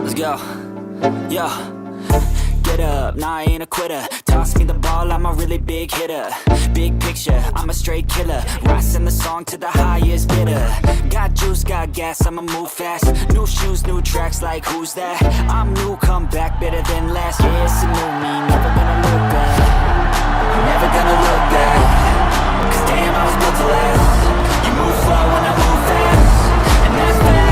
Let's go. Yeah. Get up, nah, I ain't a quitter. Toss me the ball, I'm a really big hitter. Big picture, I'm a straight killer. Rising the song to the highest bidder. Got juice, got gas, I'ma move fast. New shoes, new tracks, like who's that? I'm new, come back, better than last. Yeah, it's a new me, never gonna look back. Never gonna look back. Cause damn, I was built to last. You move slow and I move fast. And that's facts.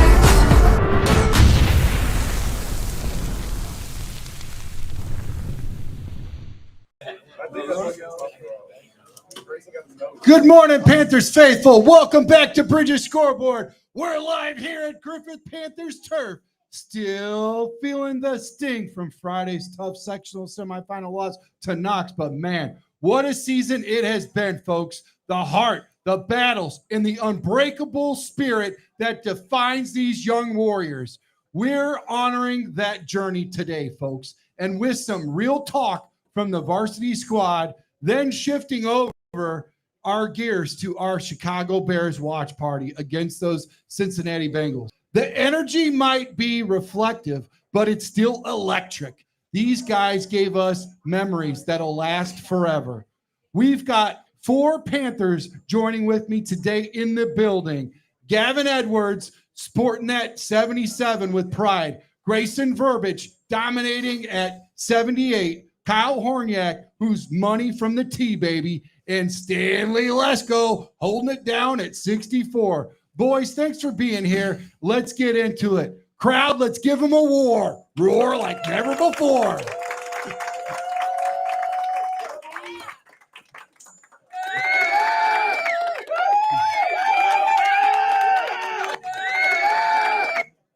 Good morning, Panthers faithful. Welcome back to Bridges Scoreboard. We're live here at Griffith Panthers turf. Still feeling the sting from Friday's tough sectional semifinal loss to Knox. But man, what a season it has been, folks. The heart, the battles, and the unbreakable spirit that defines these young warriors. We're honoring that journey today, folks. And with some real talk from the varsity squad, then shifting over our gears to our Chicago Bears watch party against those Cincinnati Bengals. The energy might be reflective, but it's still electric. These guys gave us memories that'll last forever. We've got 4 Panthers joining with me today in the building. Gavin Edwards, sporting that 77 with pride. Grayson Verbich, dominating at 78. Kyle Hornyak, who's money from the T, baby, and Stanley Lesko holding it down at 64. Boys, thanks for being here. Let's get into it. Crowd, let's give them a war. Roar like never before.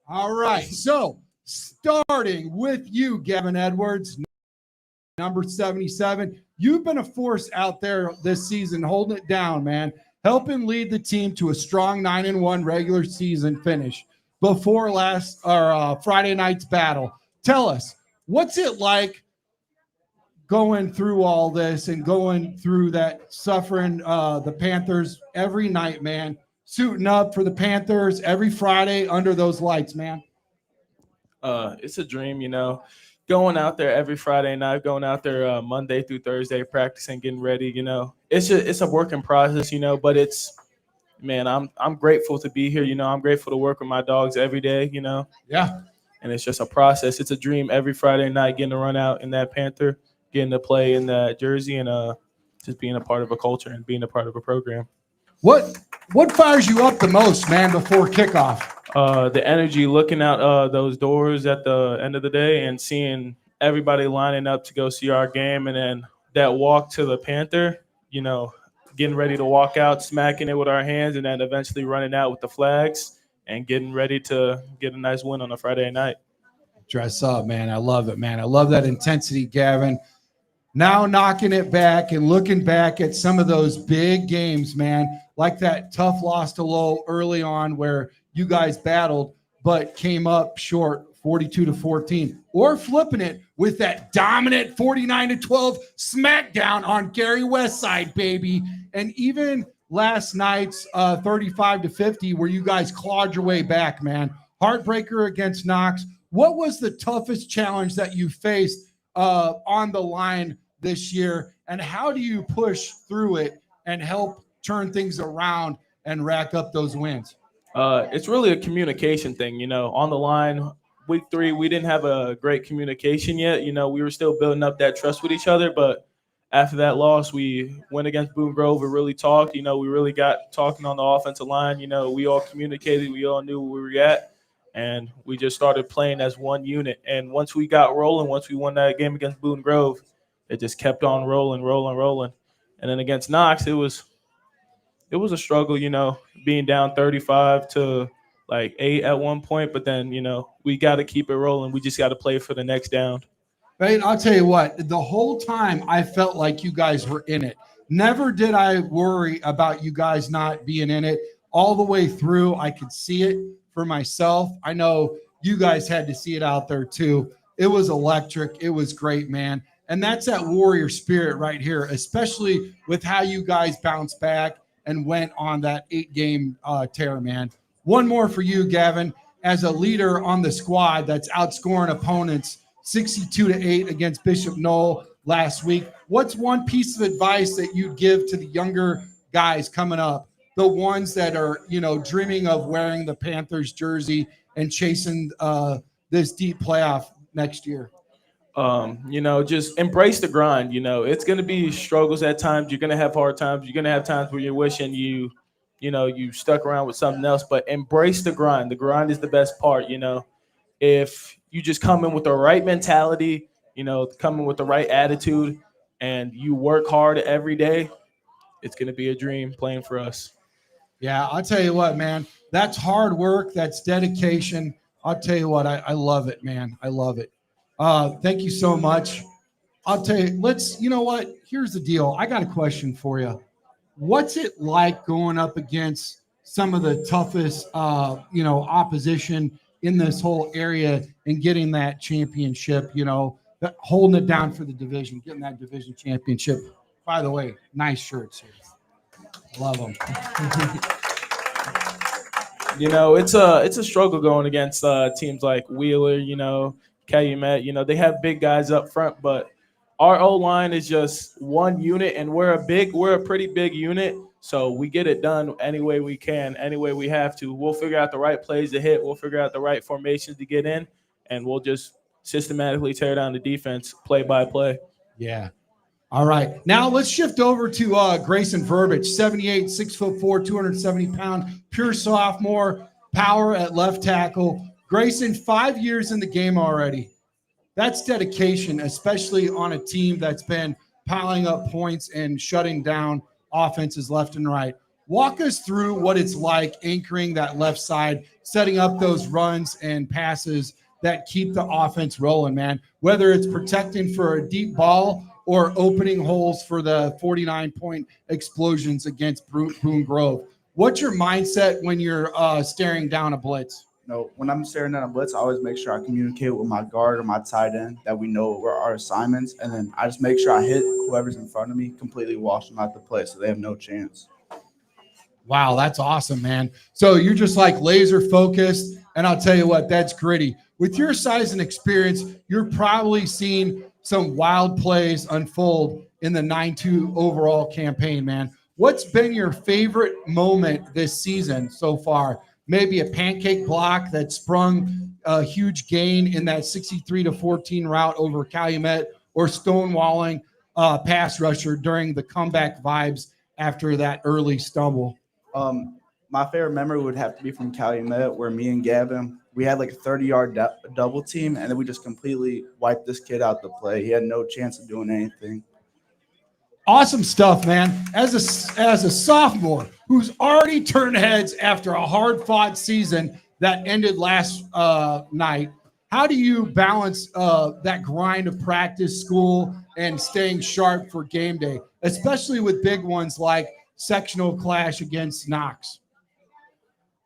All right, so starting with you, Gavin Edwards, number 77. You've been a force out there this season, holding it down, man, helping lead the team to a strong 9-1 regular season finish before Friday night's battle. Tell us, what's it like going through all this and going through that, suffering the Panthers every night, man, suiting up for the Panthers every Friday under those lights, man? It's a dream, you know. Going out there every Friday night, going out there Monday through Thursday, practicing, getting ready, you know. It's a working process, you know, but I'm grateful to be here, you know. I'm grateful to work with my dogs every day, you know. Yeah. And it's just a process. It's a dream every Friday night, getting to run out in that Panther, getting to play in that jersey, and just being a part of a culture and being a part of a program. What fires you up the most, man, before kickoff? The energy, looking out those doors at the end of the day and seeing everybody lining up to go see our game, and then that walk to the Panther, you know, getting ready to walk out, smacking it with our hands, and then eventually running out with the flags and getting ready to get a nice win on a Friday night. Dress up, man. I love it, man. I love that intensity, Gavin. Now knocking it back and looking back at some of those big games, man, like that tough loss to Lowell early on where you guys battled but came up short 42-14, or flipping it with that dominant 49-12 smackdown on Gary Westside, baby. And even last night's 35-50 where you guys clawed your way back, man. Heartbreaker against Knox. What was the toughest challenge that you faced on the line this year, and how do you push through it and help turn things around and rack up those wins? It's really a communication thing, you know. On the line, week 3, we didn't have a great communication yet. You know, we were still building up that trust with each other, but after that loss, we went against Boone Grove. We really talked. You know, we really got talking on the offensive line. You know, we all communicated. We all knew where we were at, and we just started playing as one unit. And once we got rolling, once we won that game against Boone Grove, it just kept on rolling. And then against Knox, it was a struggle, you know, being down 35 to like 8 at one point. But then, you know, we got to keep it rolling. We just got to play for the next down. Right. I'll tell you what, the whole time I felt like you guys were in it. Never did I worry about you guys not being in it. All the way through, I could see it for myself. I know you guys had to see it out there too. It was electric. It was great, man. And that's that warrior spirit right here, especially with how you guys bounced back and went on that 8-game tear, man. One more for you, Gavin. as a leader on the squad that's outscoring opponents 62-8 against Bishop Knoll last week. What's one piece of advice that you'd give to the younger guys coming up, the ones that are, dreaming of wearing the Panthers jersey and chasing this deep playoff next year? Just embrace the grind. It's going to be struggles at times. You're going to have hard times. You're going to have times where you're wishing you stuck around with something else, but embrace the grind. The grind is the best part. If you just come in with the right mentality, come in with the right attitude, and you work hard every day, it's going to be a dream playing for us. Yeah, I'll tell you what, man, that's hard work. That's dedication. I'll tell you what, I love it, man. I love it. Thank you so much. I'll tell you, here's the deal. I got a question for you. What's it like going up against some of the toughest, opposition in this whole area and getting that championship, holding it down for the division, getting that division championship? By the way, nice shirts here. Love them. It's a struggle going against teams like Wheeler, Calumet. They have big guys up front, but our O-line is just one unit, and we're a pretty big unit, so we get it done any way we can, any way we have to. We'll figure out the right plays to hit. We'll figure out the right formations to get in, and we'll just systematically tear down the defense play by play. Yeah. All right. Now let's shift over to Grayson Verbich, 78, 6'4", 270-pound, pure sophomore, power at left tackle. Grayson, 5 years in the game already. That's dedication, especially on a team that's been piling up points and shutting down offenses left and right. Walk us through what it's like anchoring that left side, setting up those runs and passes that keep the offense rolling, man, whether it's protecting for a deep ball or opening holes for the 49-point explosions against Boone Grove. What's your mindset when you're staring down a blitz? When I'm staring at a blitz, I always make sure I communicate with my guard or my tight end that we know where our assignments, and then I just make sure I hit whoever's in front of me, completely wash them out the play so they have no chance. Wow, that's awesome, man. So you're just like laser focused, and I'll tell you what, that's gritty. With your size and experience, you're probably seen some wild plays unfold in the 9-2 overall campaign, man. What's been your favorite moment this season so far? Maybe a pancake block that sprung a huge gain in that 63-14 route over Calumet, or stonewalling pass rusher during the comeback vibes after that early stumble. My favorite memory would have to be from Calumet, where me and Gavin, we had like a 30-yard double team, and then we just completely wiped this kid out the play. He had no chance of doing anything. Awesome stuff, man. As a sophomore who's already turned heads after a hard-fought season that ended last night, how do you balance that grind of practice, school, and staying sharp for game day, especially with big ones like sectional clash against Knox?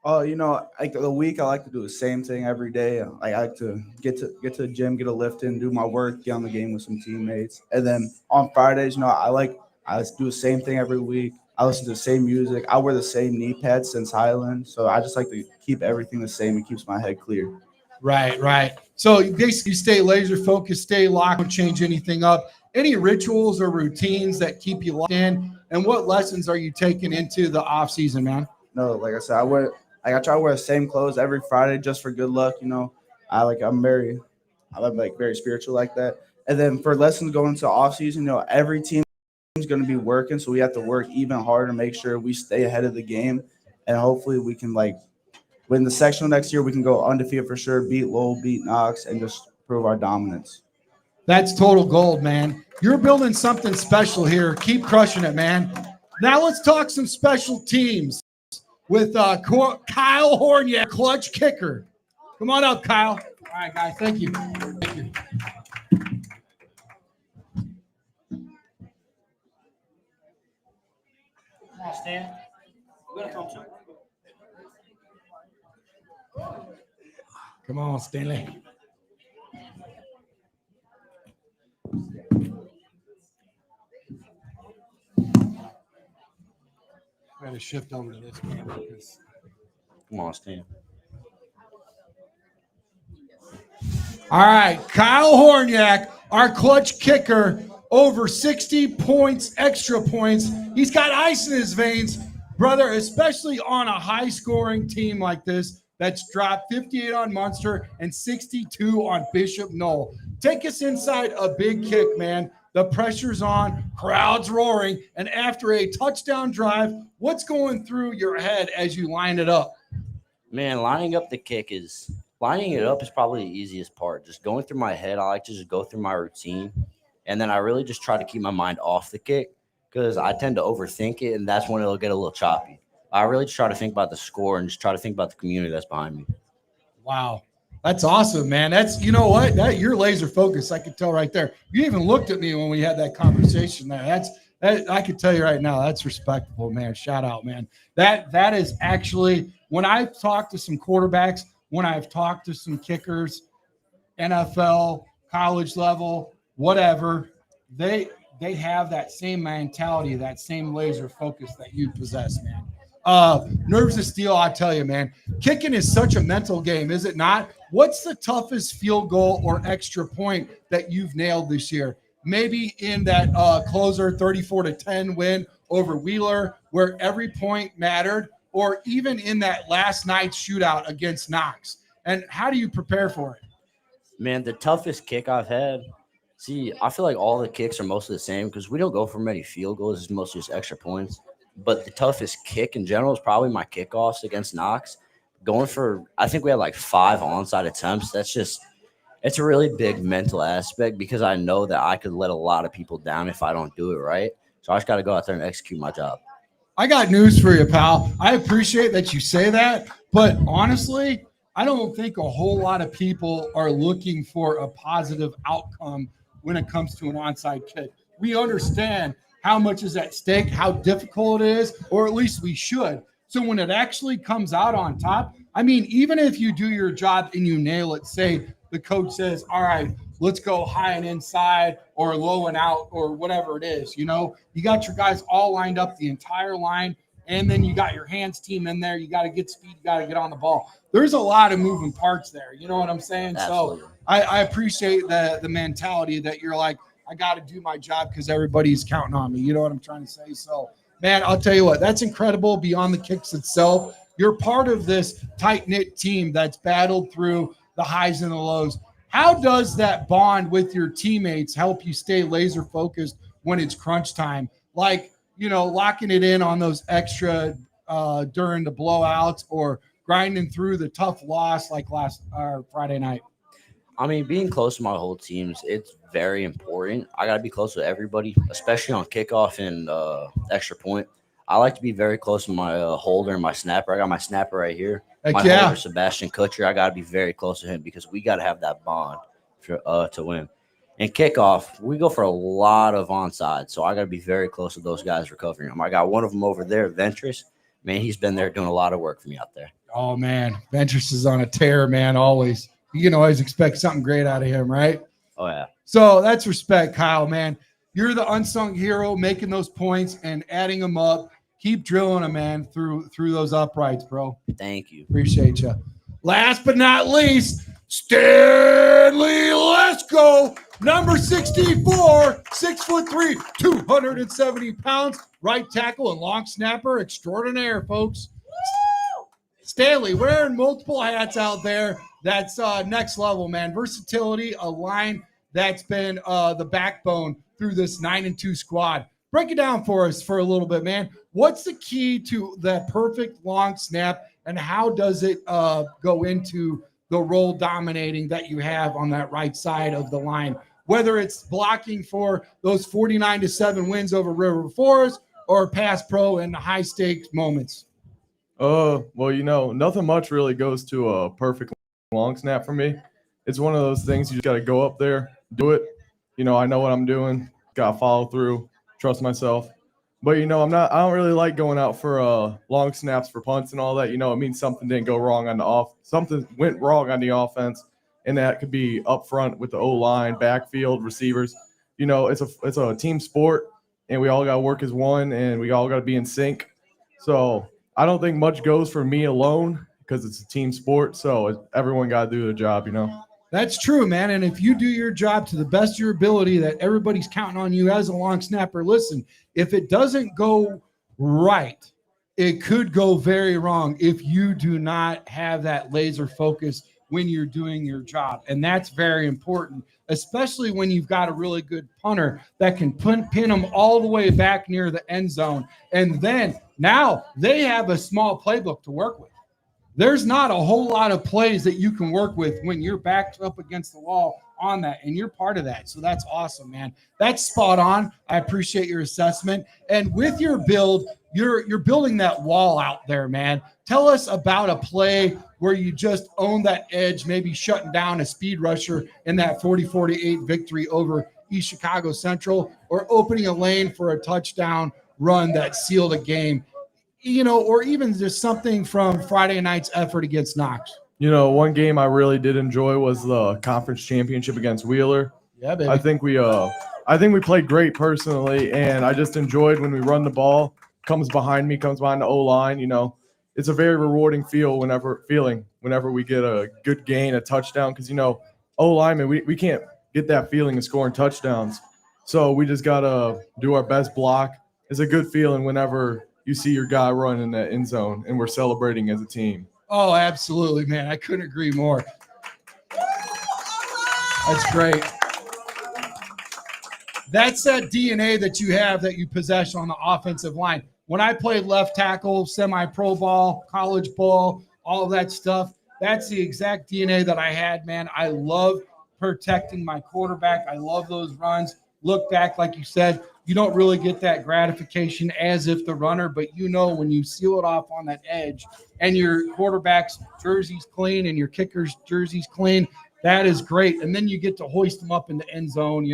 Like the week, I like to do the same thing every day. I like to get to the gym, get a lift in, do my work, get on the game with some teammates. And then on Fridays, I do the same thing every week. I listen to the same music. I wear the same knee pads since Highland. So I just like to keep everything the same. It keeps my head clear. Right. So you basically stay laser focused, stay locked, don't change anything up. Any rituals or routines that keep you locked in? And what lessons are you taking into the off season, man? No, like I said, I try to wear the same clothes every Friday just for good luck. I'm very spiritual like that. And then for lessons going into off season, every team is going to be working, so we have to work even harder to make sure we stay ahead of the game, and hopefully we can win the sectional next year. We can go undefeated for sure, beat Lowell, beat Knox, and just prove our dominance. That's total gold, man. You're building something special here. Keep crushing it, man. Now let's talk some special teams with Kyle Hornyak, clutch kicker. Come on up, Kyle. All right, guys. Thank you. Thank you. Come on, Stan. We're going to come to. Come on, Stanley. I got to shift over to this camera because. Come on, Stan. All right, Kyle Hornyak, our clutch kicker, over 60 points, extra points. He's got ice in his veins, brother, especially on a high-scoring team like this that's dropped 58 on Munster and 62 on Bishop Knoll. Take us inside a big kick, man. The pressure's on, crowd's roaring, and after a touchdown drive, what's going through your head as you line it up? Man, lining it up is probably the easiest part. Just going through my head, I like to just go through my routine. And then I really just try to keep my mind off the kick because I tend to overthink it, and that's when it'll get a little choppy. I really just try to think about the score and just try to think about the community that's behind me. Wow. That's awesome, man. That's, you know what? You're laser focused. I could tell right there. You even looked at me when we had that conversation there. I could tell you right now, that's respectable, man. Shout out, man. That is actually, when I've talked to some quarterbacks, when I've talked to some kickers, NFL, college level, whatever, they have that same mentality, that same laser focus that you possess, man. Nerves of steel, I tell you, man. Kicking is such a mental game, is it not? What's the toughest field goal or extra point that you've nailed this year? Maybe in that closer 34-10 win over Wheeler, where every point mattered, or even in that last night's shootout against Knox. And how do you prepare for it? Man, the toughest kick I've had. See, I feel like all the kicks are mostly the same because we don't go for many field goals. It's mostly just extra points. But the toughest kick in general is probably my kickoffs against Knox. I think we had like 5 onside attempts. It's a really big mental aspect because I know that I could let a lot of people down if I don't do it right. So I just got to go out there and execute my job. I got news for you, pal. I appreciate that you say that, but honestly, I don't think a whole lot of people are looking for a positive outcome when it comes to an onside kick. We understand how much is at stake, how difficult it is, or at least we should. So when it actually comes out on top, I mean, even if you do your job and you nail it, say the coach says, all right, let's go high and inside or low and out or whatever it is, you know, you got your guys all lined up the entire line, and then you got your hands team in there. You got to get speed. You got to get on the ball. There's a lot of moving parts there. You know what I'm saying? Absolutely. So I appreciate the mentality that you're like, I got to do my job because everybody's counting on me. You know what I'm trying to say? So, man, I'll tell you what, that's incredible beyond the kicks itself. You're part of this tight-knit team that's battled through the highs and the lows. How does that bond with your teammates help you stay laser focused when it's crunch time? Like, you know, locking it in on those extra during the blowouts or grinding through the tough loss like last Friday night? I mean, being close to my whole teams, it's very important. I got to be close with everybody, especially on kickoff and extra point. I like to be very close to my holder and my snapper. I got my snapper right here. Heck my yeah. holder, Sebastian Kutcher, I got to be very close to him because we got to have that bond to win. And kickoff, we go for a lot of onside, so I got to be very close to those guys recovering them. I got one of them over there, Ventress. Man, he's been there doing a lot of work for me out there. Oh, man. Ventress is on a tear, man, always. You can always expect something great out of him, right? Oh, yeah. So that's respect, Kyle, man. You're the unsung hero making those points and adding them up. Keep drilling them, man, through those uprights, bro. Thank you. Appreciate you. Last but not least, Stanley Lesko, number 64, 6'3", 270 pounds, right tackle and long snapper extraordinaire, folks. Stanley wearing multiple hats out there. That's next level, man. Versatility, a line that's been the backbone through this 9-2 squad. Break it down for us for a little bit, man. What's the key to that perfect long snap, and how does it go into the role dominating that you have on that right side of the line, whether it's blocking for those 49-7 wins over River Forest or pass pro in the high stakes moments? Well, you know, nothing much really goes to a perfect long snap for me. It's one of those things you just got to go up there, do it. You know, I know what I'm doing. Got to follow through, trust myself. But, you know, I don't really like going out for long snaps for punts and all that. You know, it means something didn't go wrong on the something went wrong on the offense, and that could be up front with the O-line, backfield, receivers. You know, it's a team sport, and we all got to work as one, and we all got to be in sync. So I don't think much goes for me alone because it's a team sport. So everyone got to do their job, you know. That's true, man. And if you do your job to the best of your ability, that everybody's counting on you as a long snapper. Listen, if it doesn't go right, it could go very wrong if you do not have that laser focus when you're doing your job. And that's very important, especially when you've got a really good punter that can pin them all the way back near the end zone. And then now they have a small playbook to work with. There's not a whole lot of plays that you can work with when you're backed up against the wall on that, and you're part of that. So that's awesome, man. That's spot on. I appreciate your assessment. And with your build, you're building that wall out there, man. Tell us about a play where you just own that edge, maybe shutting down a speed rusher in that 40-48 victory over East Chicago Central, or opening a lane for a touchdown run that sealed a game. Or even just something from Friday night's effort against Knox. One game I really did enjoy was the conference championship against Wheeler. Yeah, baby. I think we played great personally, and I just enjoyed when we run the ball, comes behind the O-line. It's a very rewarding feeling whenever we get a good gain, a touchdown, because O-lineman, we can't get that feeling of scoring touchdowns. So we just gotta do our best block. It's a good feeling whenever you see your guy run in that end zone and we're celebrating as a team. Oh, absolutely, man. I couldn't agree more. That's great. That's that DNA that you have, that you possess on the offensive line. When I played left tackle, semi-pro ball, college ball, all of that stuff, that's the exact DNA that I had, man. I love protecting my quarterback. I love those runs. Look back, like you said, you don't really get that gratification as if the runner, but when you seal it off on that edge and your quarterback's jersey's clean and your kicker's jersey's clean, that is great. And then you get to hoist them up in the end zone,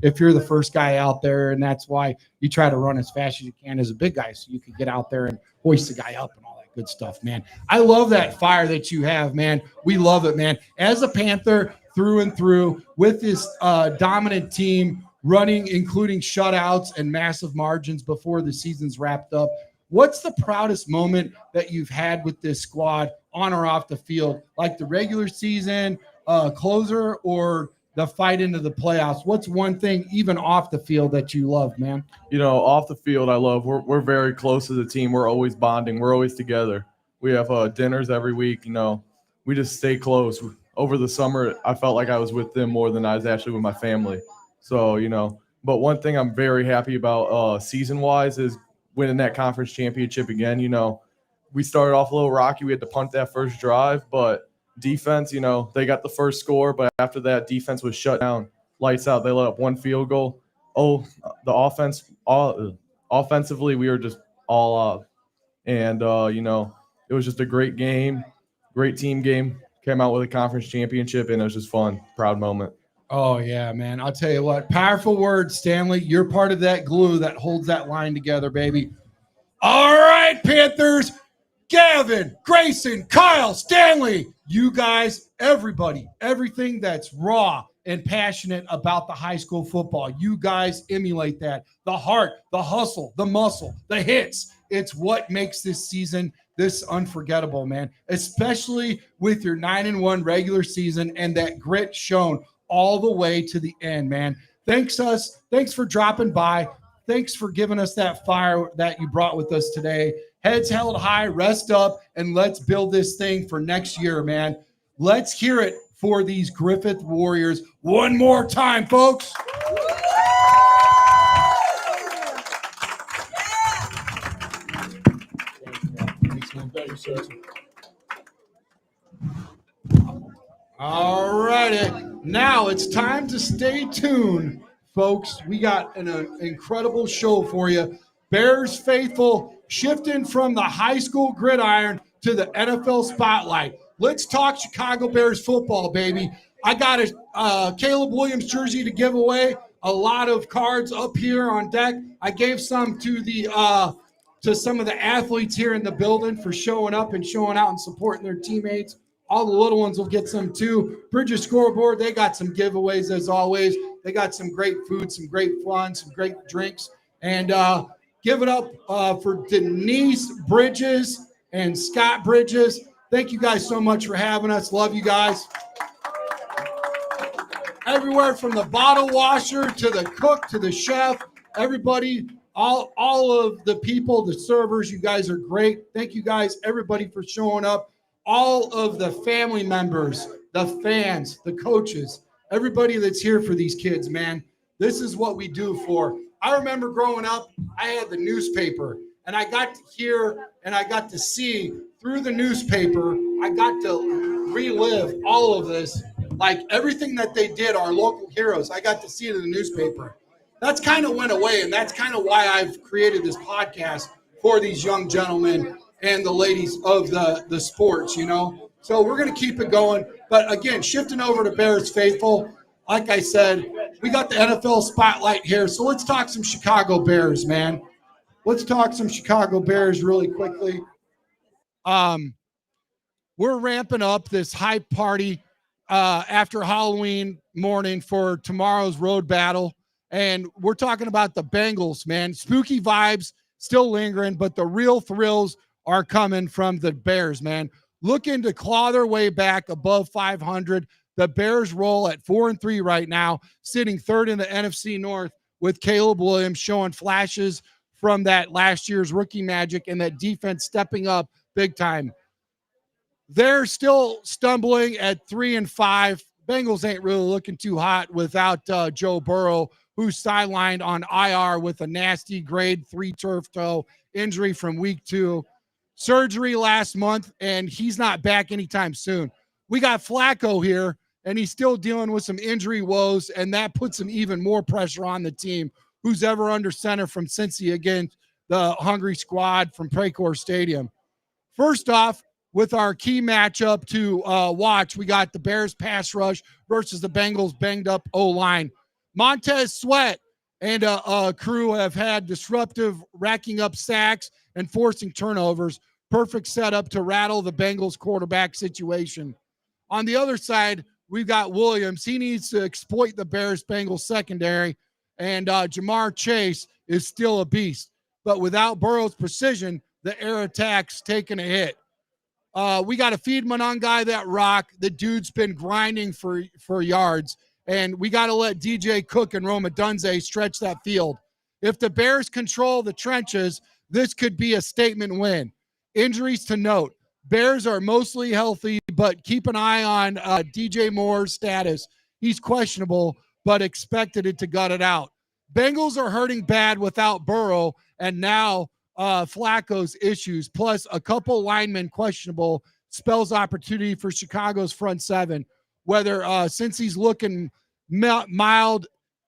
if you're the first guy out there. And that's why you try to run as fast as you can as a big guy, so you can get out there and hoist the guy up and all that good stuff, man. I love that fire that you have, man. We love it, man. As a Panther through and through, with this dominant team, running, including shutouts and massive margins before the season's wrapped up. What's the proudest moment that you've had with this squad on or off the field, like the regular season closer or the fight into the playoffs? What's one thing, even off the field, that you love, man? Off the field, I love. We're very close as a team. We're always bonding. We're always together. We have dinners every week. We just stay close. Over the summer, I felt like I was with them more than I was actually with my family. So, but one thing I'm very happy about season-wise is winning that conference championship again. We started off a little rocky. We had to punt that first drive, but defense, they got the first score, but after that, defense was shut down. Lights out. They let up one field goal. The offense, offensively, we were just all out. And, it was just a great game, great team game. Came out with a conference championship, and it was just fun, proud moment. Oh, yeah, man. I'll tell you what, powerful words, Stanley. You're part of that glue that holds that line together, baby. All right, Panthers. Gavin, Grayson, Kyle, Stanley, you guys, everybody, everything that's raw and passionate about the high school football, you guys emulate that. The heart, the hustle, the muscle, the hits. It's what makes this season this unforgettable, man, especially with your 9-1 regular season and that grit shown all the way to the end, man. Thanks for dropping by. Thanks for giving us that fire that you brought with us today. Heads held high, rest up, and let's build this thing for next year, man. Let's hear it for these Griffith Warriors one more time, folks. All righty. Now it's time to stay tuned, folks. We got an incredible show for you. Bears faithful shifting from the high school gridiron to the NFL spotlight. Let's talk Chicago Bears football, baby. I got a Caleb Williams jersey to give away. A lot of cards up here on deck. I gave some to the to some of the athletes here in the building for showing up and showing out and supporting their teammates. All the little ones will get some too. Bridges Scoreboard, they got some giveaways as always. They got some great food, some great fun, some great drinks. And give it up for Denise Bridges and Scott Bridges. Thank you guys so much for having us. Love you guys. everywhere from the bottle washer to the cook to the chef, everybody, all of the people, the servers, you guys are great. Thank you guys, everybody, for showing up. All of the family members, the fans, the coaches, everybody that's here for these kids, man. This is what we do for. I remember growing up, I had the newspaper, and I got to hear and I got to see through the newspaper. I got to relive all of this, like everything that they did, our local heroes. I got to see it in the newspaper. That's kind of went away, and that's kind of why I've created this podcast for these young gentlemen and the ladies of the sports, you know. So we're going to keep it going. But again, shifting over to Bears Faithful, like I said, we got the NFL spotlight here. So let's talk some Chicago Bears, man. Let's talk some Chicago Bears really quickly. We're ramping up this hype party after Halloween morning for tomorrow's road battle. And we're talking about the Bengals, man. Spooky vibes still lingering, but the real thrills are coming from the Bears, man. Looking to claw their way back above 500. The Bears roll at 4-3 right now, sitting third in the NFC North with Caleb Williams showing flashes from that last year's rookie magic and that defense stepping up big time. They're still stumbling at 3-5. Bengals ain't really looking too hot without Joe Burrow, who's sidelined on IR with a nasty grade 3 turf toe injury from week 2. Surgery last month, and he's not back anytime soon. We got Flacco here, and he's still dealing with some injury woes, and that puts some even more pressure on the team, who's ever under center from Cincy against the Hungry Squad from Pregame Stadium. First off, with our key matchup to watch, we got the Bears pass rush versus the Bengals banged up O-line. Montez Sweat and a crew have had disruptive racking up sacks and forcing turnovers. Perfect setup to rattle the Bengals quarterback situation. On the other side, we've got Williams. He needs to exploit the Bears-Bengals secondary, and Jamar Chase is still a beast. But without Burrow's precision, the air attack's taking a hit. We got to feed Monangai that rock. The dude's been grinding for yards, and we got to let DJ Cook and Roma Dunze stretch that field. If the Bears control the trenches, this could be a statement win. Injuries to note. Bears are mostly healthy, but keep an eye on DJ Moore's status. He's questionable, but expected it to gut it out. Bengals are hurting bad without Burrow, and now Flacco's issues, plus a couple linemen questionable, spells opportunity for Chicago's front seven. Whether since he's looking mild,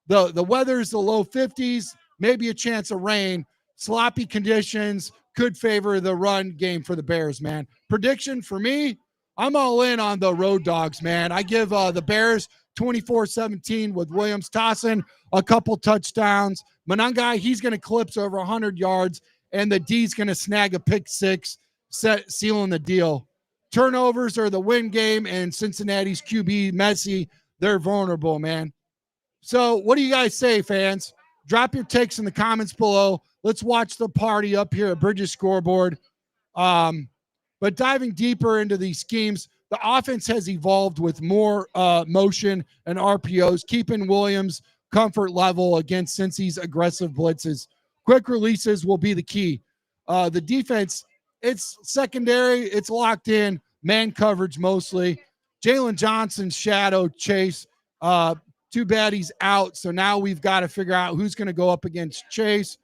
the weather's the low 50s, maybe a chance of rain. Sloppy conditions could favor the run game for the Bears, man. Prediction for me, I'm all in on the road dogs, man. I give the Bears 24-17 with Williams tossing a couple touchdowns. Monangai, he's going to clips over 100 yards, and the D's going to snag a pick six, sealing the deal. Turnovers are the win game, and Cincinnati's QB, Messi, they're vulnerable, man. So what do you guys say, fans? Drop your takes in the comments below. Let's watch the party up here at Bridges Scoreboard. But diving deeper into these schemes, the offense has evolved with more motion and RPOs, keeping Williams' comfort level against Cincy's aggressive blitzes. Quick releases will be the key. The defense, it's secondary, it's locked in, man coverage mostly. Jalen Johnson's shadow chase. Too bad he's out, so now we've got to figure out who's going to go up against Chase,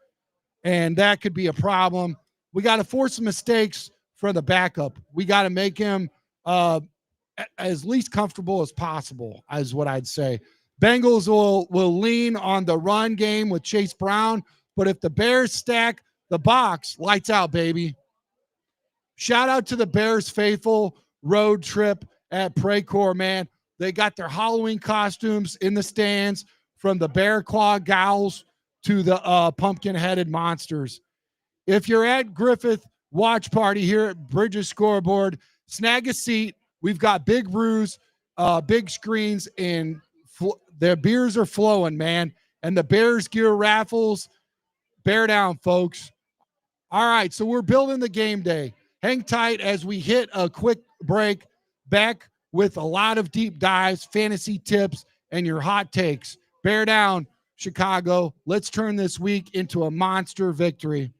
and that could be a problem. We got to force some mistakes for the backup. We got to make him as least comfortable as possible, is what I'd say. Bengals will lean on the run game with Chase Brown, but if the Bears stack the box, lights out, baby. Shout out to the Bears faithful road trip at Pregame, man. They got their Halloween costumes in the stands, from the bear claw gowls to the pumpkin-headed monsters. If you're at Griffith watch party here at Bridges Scoreboard, snag a seat. We've got big brews, big screens, and their beers are flowing, man. And the Bears gear raffles, bear down, folks. All right, so we're building the game day. Hang tight as we hit a quick break. Back with a lot of deep dives, fantasy tips, and your hot takes. Bear down, Chicago. Let's turn this week into a monster victory.